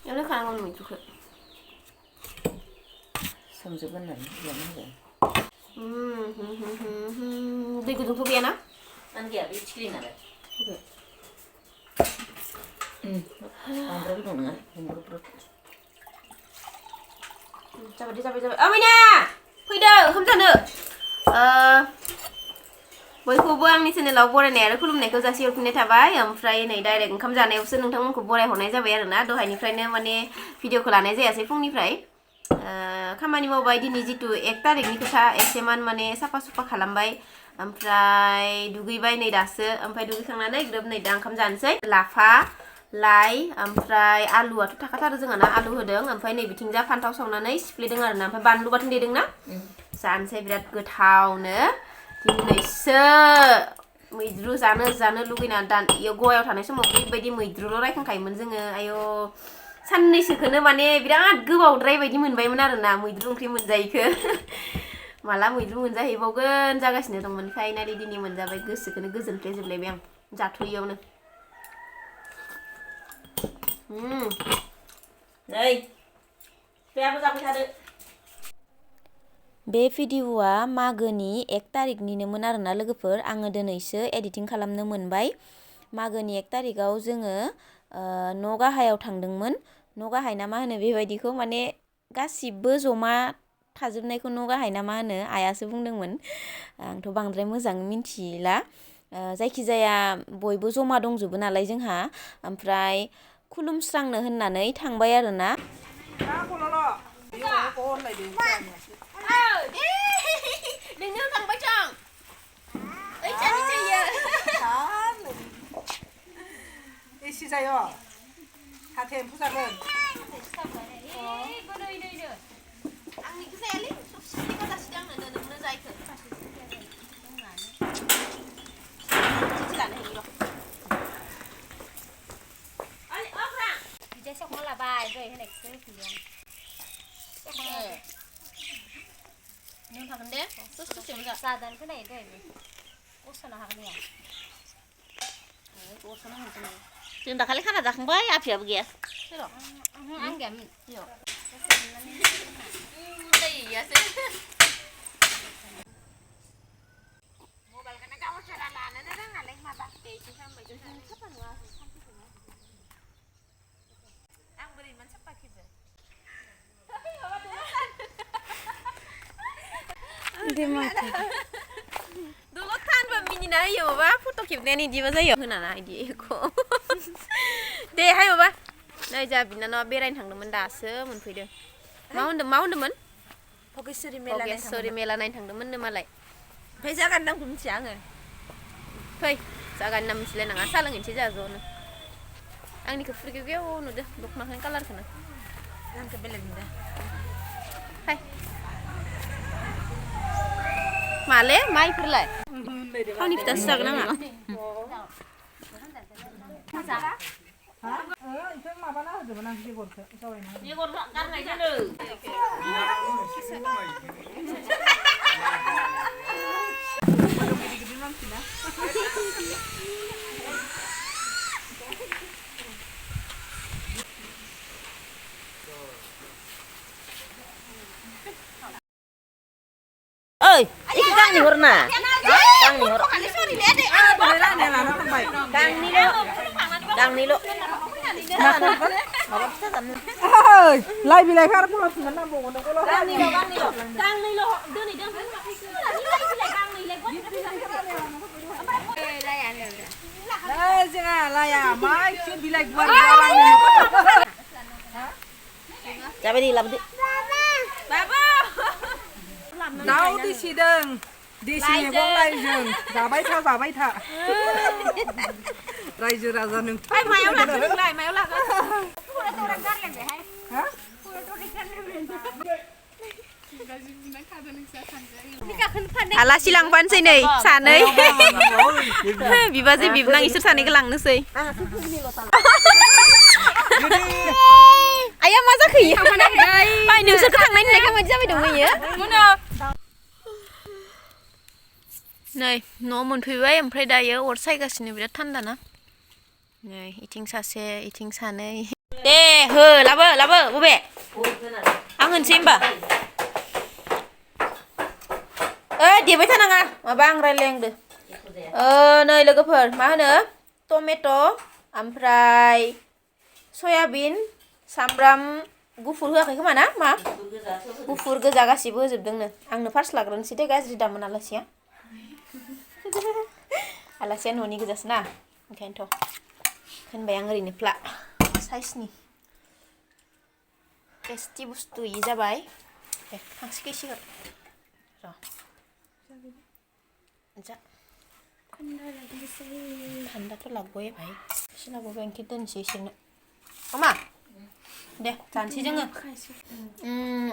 Nó khá ngon mình chụp được. Xong rồi bên này giờ nó vậy. Đây cứ dùng thuốc biển á? Ăn kìa bị chili nào đấy. Ok. Ăn rồi cũng nữa. 잡아. 어머냐! 후이더 흠전으. बयखौबो आंनि चेनेलाव बरायनाय आरो खुलुमनायखौ जासिहरफिननाय थाबाय ओमफ्राय नै direct ओंखाम जानायावसो नोंथांमोनखौ बरायहरनाय जाबाय आरोना दहायनिफ्रायनो माने भिडिअखौ लानाय जायासै फुंनिफ्राय खामानि मावबाय दिनै जितु 1 तारिखनि खोथा एसेमान माने साफा सुफा खालामबाय ओमफ्राय दुगैबाय नै दासो ओमफ्राय दुगैखांनानै ग्रोब नै दा ओंखाम जानोसै लाफा लाइ ओमफ्राय आलुआथ' थाखाथारो जोंहाना आलु होदों ओमफ्राय नै बिथिंजा फान्थाव सावनानै सिफ्लेदों आरोना ओमफ्राय बानलु बाथोन देदोंना जानोसै बिराद गोथावनो दिनैसो मैद्रु जानो लुगैना गवायाव थानाय समाव बेबायदि मैद्रुल' रायखांखायोमोन जोङो आयौ साननैसोखौनो माने बिराद गोबावद्राय बायदि मोनबायमोन आरोना मैद्रु ओंख्रि मोनजायैखो माला मैद्रु मोनजाहैबावगोन जागासिनो दंमोन फाइनालि दिनै मोनजाबाय गोसोखौनो गोजोनफ्लेजोबलायबाय आं जाथ'यैयावनो नै बेयाबो जाबाय थादो बे भिडिअआ मागोनि 1 तारिखनिनोमोन आरोना लोगोफोर आङो दिनैसो एडिटिं खालामनो मोनबाय मागोनि 1 तारिखआव जोङो न' गाहायाव थांदोंमोन न' गाहाय ना मा होनो बेबायदिखौ माने गासिबो जमा थाजोबनायखौ न' गाहाय ना मा होनो आयासो बुंदोंमोन आंथ' बांद्राय मोजां मिन्थिला जायखिजाया बयबो जमा दंजोबो नालाय जोंहा ओमफ्राय खुलुमस्रांनो होननानै थांबाय आरोना नोंनो थांबाय जों ओइ जानि जायो एसे जायो हाथाय एम्फौ जागोन आंनिखौ जायालै सबसिनि जासिदों आंनो नोंनो जायखो जानो हायो र' बिदि सखना लाबाय दहाय होनायखौसो होफिनदों नों थागोन दे ससेयावनो जा जादान खोनायो दहायबो गस'नो हागोन या गस'नो हागोन जों दाखालि खाना जाखांबाय आफियाबो गैया सोर' आं गैयामोन जायैयासो मबाइलखौनो गावसोरा लानोनो रोङालै माबा एसे खालामबाय साफा नुवा आं बोरै इमान साफा खेबो दलद थानबा मिनिना होयो माबा फट' खेबनायानो इदिबा जायो होनाना इदि एख' दे हाय माबा नै जा बिनानावा बेरायनो थांदोंमोन दासो मोनफैदों मा होनदोंमोन भगेश्वरी मेला नायनो थांदोंमोननो मालाय ओमफ्राय जागानि नामखौ मिथिया आङो फै जागानि नाम मिथिलायनाङा साहा लोंहैनोसै जोंहा ज'नो आंनिखौ फुरगेवगेव नुदो दख'नाखौनो कालारखौनो आंखौ बेलेग नुदों हाय माले मा इफोरलाय थावनि फिथासो जागोन आंहा इखौ माबाना होजोबोन आं बेगरखौ जावायना बेगर गारनाय जादों गिदिर मानसि ना ओइ इखौ गांनै हरना गांनै हर गांनैल' माबा फिसा जानो लाइ बिलाइखौ आरो फुङाव थुनानै नांबावगोन गांनैल' दोनै जोंहा लाया मा एसे बिलाइ गुवार जाबाय दे लाबोदो दाउ दिसिदों देसि मैगं लाइजों जाबाय था रायजो राजा नोंथां मायाव लागोन नोंलाय मायाव लागोन आलासि लांफानोसै नै सानै बिबाजै बिबनां इसोर सानैखौ लांनोसै आया मा जाखो बाय नोंसोरखौ थांनाय नुनायखौ माबायदि जाबाय दं इयो नै न' मोनफैबाय ओमफ्राय दायो अर सायगासिनो बिराद थान्दा ना नै इथिं सासे इथिं सानै दे हो लाबो बबे आं होनसै होमबा देबाय थानाङा माबा आं रायलायहांदो नै लोगोफोर मा होनो टमेट' ओमफ्राय सयाबिन सामब्राम गुफुर होआखै खोमा ना मा गुफुर गोजा गासिबो होजोबदोंनो आंनो फार्स्ट लाग्रोनोसै दे गाज्रि दामोन आलासिया आलासिया न'नि गोजासो ना ओंखायनोथ' होनबाय आं ओरैनो फ्ला साइसनि टेस्टि बुस्थु इ जाबाय दे हांसो केसिगोन र' जा थान्दाथ' लाबोबाय भाई एसे लाबोबाय ओंख्रि दोनसै इसोरनो अमा दे जानोसै जोङो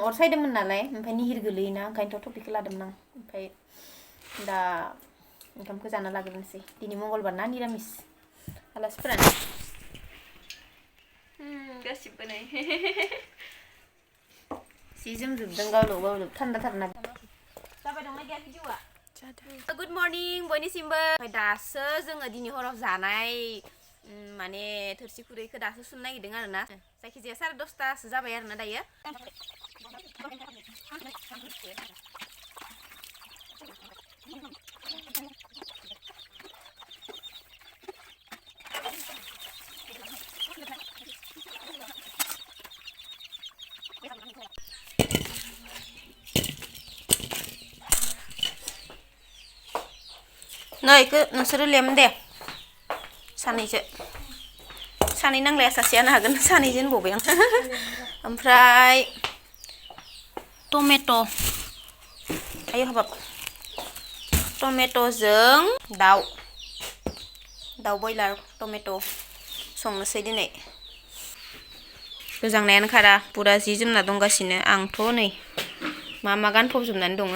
अर सायदोंमोन नालाय ओमफ्राय निहिर गोलैयोना ओंखायनोथ' टपिकखौ लादोंमोन आं ओमफ्राय दा ओंखामखौ जाना लाग्रोनोसै दिनै मंगलबार ना निरामिस आलासिफोरानो गासिबो नै सि जोमजोबदों गावलोब थान्दाथारना जाबाय दंना गैया भिडिअआ गुड मर्निं बयनिसिमबो ओमफ्राय दासो जोङो दिनै हराव जानाय माने थोरसि खुरैखौ दासो सुनो नागिरदों आरो ना जायखिजाया 10:30 जाबाय आरो ना दायो नै इखौ नोंसोरो लेम दे सानैसो सानै नांलाया सासेयानो हागोन सानैजों होनबावबाय आं ओमफ्राय टमेट' आयो हाबाब टमेट'जों दाउ बयलार टमेट' संनोसै दिनै गोजांनायानो खारा पुरा जि जोमना दंगासिनो आंथ' नै मा गानफबजोबनानै दङ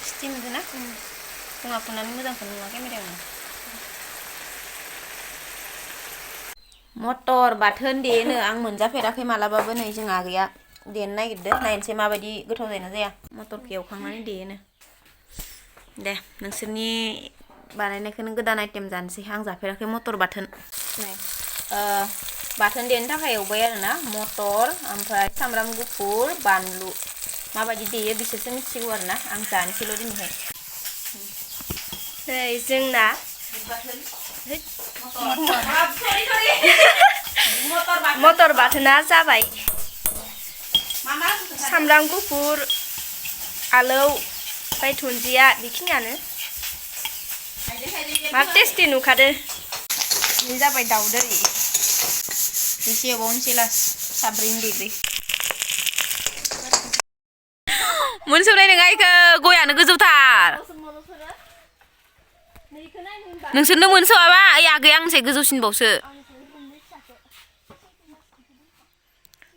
स्टिम होना फुङा फुनानै मोजांखौ नुवा केमेरायाव मटर बाथोन देनो आं मोनजाफेराखै मालाबाबो नै जों आगैया देनो नागिरदो नायनोसै माबायदि गोथाव जायोना जाया मटरखौ एवखांनानै देनो दे नोंसोरनि बानायनायखौनो गोदान आइटेम जानोसै आं जाफेराखै मटर बाथोन नै बाथोन देनो थाखाय एवबाय आरोना मटर ओमफ्राय सामब्राम गुफुर बानलु माबायदि देयो बिसोरसो मिथिगौ आरोना आं जानोसैल' दिनैहाय नै जोंना मटर बाथोना जाबाय सामब्राम गुफुर आलौ ओमफ्राय दुन्दिया बेखिनियानो मा टेस्टि नुखादो बे जाबाय दाउदै एसे एवबावनोसै लास साब्रैनि देब्रै मोनसोबनाय नङा इखो गयानो गोजौथार नोंसोरनो मोनसोआबा ओइ आगै आंनिसाय गोजौसिनबावसो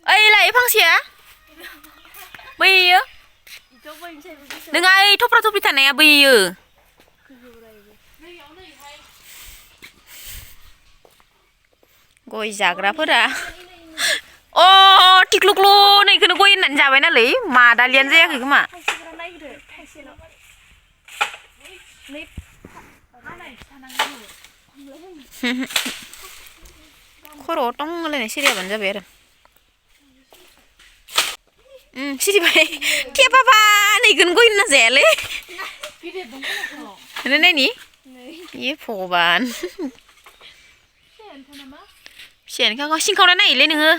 ओइ लाय फांसेया बैयो नोंहा ओइ थफ्रा थफ्रि थानाया बैयो गय जाग्राफोरा अ टिक्लुक्लु नैखौनो गय होननानै जाबाय नालै मादालियानो जायाखै खोमा खर'आव टं होलायनाय सिरियाबानो जाबाय आरो सिरिबाय थेबाबा नैखौनो गय होनना जायालै नायनि ए भगबान फिसायानोखा सिंखावना नायोलै नोङो